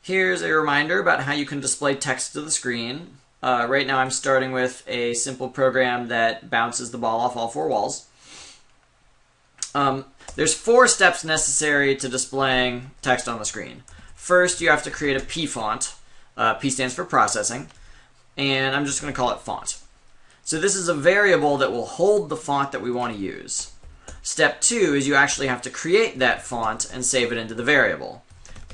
Here's a reminder about how you can display text to the screen. Right now I'm starting with a simple program that bounces the ball off all four walls. There's 4 steps necessary to displaying text on the screen. First, you have to create a P font. P stands for processing, and I'm just going to call it font. So this is a variable that will hold the font that we want to use. Step 2 is you actually have to create that font and save it into the variable.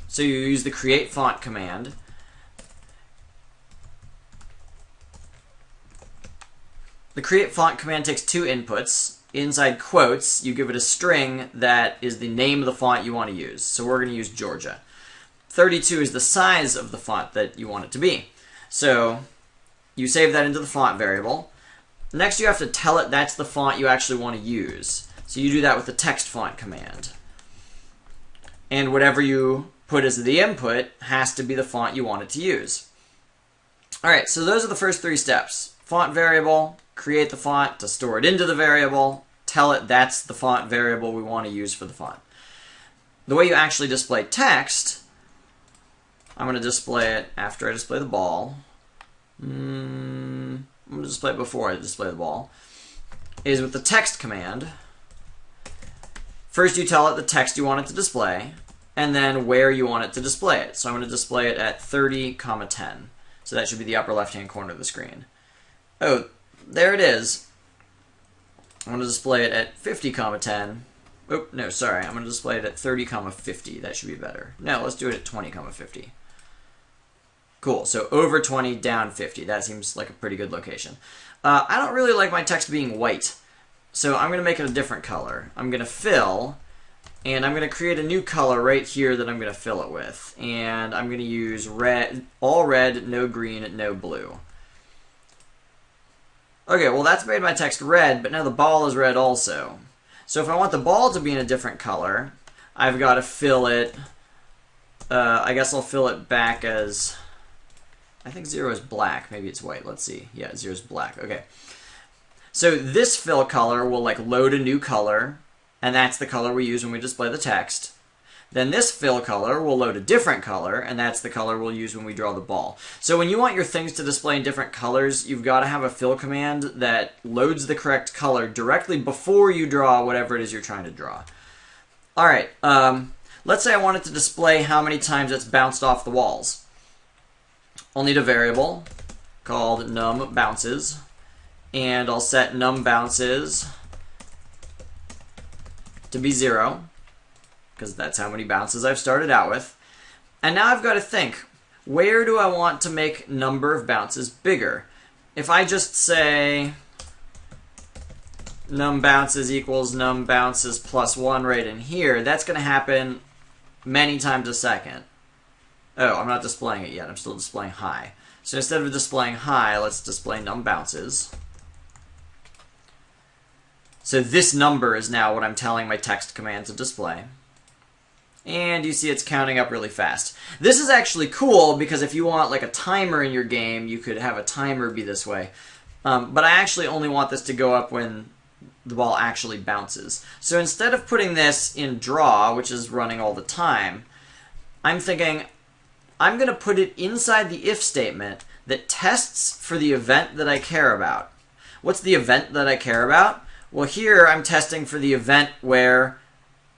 So you use the create font command. The create font command takes 2 inputs. Inside quotes, you give it a string that is the name of the font you want to use. So we're going to use Georgia. 32 is the size of the font that you want it to be. So you save that into the font variable. Next, you have to tell it that's the font you actually want to use. So you do that with the text font command. And whatever you put as the input has to be the font you want it to use. Alright, so those are the first 3 steps. Font variable, create the font to store it into the variable, tell it that's the font variable we want to use for the font. The way you actually display text, I'm going to display it after I display the ball. I'm going to display it before I display the ball. Is with the text command. First you tell it the text you want it to display, and then where you want it to display it. So I'm going to display it at 30, 10. So that should be the upper left-hand corner of the screen. Oh, there it is. I'm going to display it at 50, 10. Oh, no, sorry. I'm going to display it at 30, 50. That should be better. No, let's do it at 20, 50. Cool. So over 20, down 50. That seems like a pretty good location. I don't really like my text being white, so I'm going to make it a different color. I'm going to fill, and I'm going to create a new color right here that I'm going to fill it with. And I'm going to use red, all red, no green, no blue. Okay, well that's made my text red, but now the ball is red also. So if I want the ball to be in a different color, I've got to fill it, I guess I'll fill it back as, I think 0 is black, maybe it's white, let's see. Yeah, 0 is black, okay. So this fill color will like load a new color, and that's the color we use when we display the text. Then this fill color will load a different color, and that's the color we'll use when we draw the ball. So when you want your things to display in different colors, you've got to have a fill command that loads the correct color directly before you draw whatever it is you're trying to draw. Alright, let's say I want it to display how many times it's bounced off the walls. I'll need a variable called numBounces, and I'll set numBounces to be 0. Because that's how many bounces I've started out with. And now I've got to think, where do I want to make number of bounces bigger? If I just say numBounces equals numBounces plus 1 right in here, that's going to happen many times a second. Oh, I'm not displaying it yet. I'm still displaying high. So instead of displaying high, let's display numBounces. So this number is now what I'm telling my text command to display. And you see it's counting up really fast. This is actually cool because if you want like a timer in your game, you could have a timer be this way. But I actually only want this to go up when the ball actually bounces. So instead of putting this in draw, which is running all the time, I'm thinking I'm going to put it inside the if statement that tests for the event that I care about. What's the event that I care about? Well, here I'm testing for the event where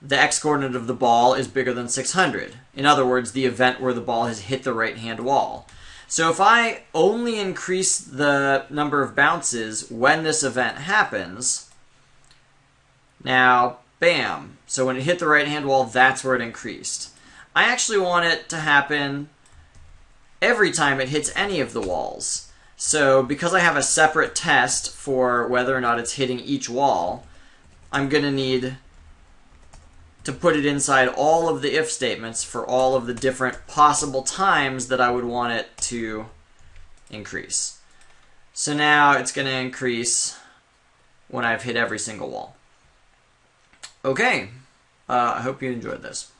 the x-coordinate of the ball is bigger than 600. In other words, the event where the ball has hit the right-hand wall. So if I only increase the number of bounces when this event happens, now, bam. So when it hit the right-hand wall, that's where it increased. I actually want it to happen every time it hits any of the walls. So because I have a separate test for whether or not it's hitting each wall, I'm going to need to put it inside all of the if statements for all of the different possible times that I would want it to increase. So now it's going to increase when I've hit every single wall. Okay, I hope you enjoyed this.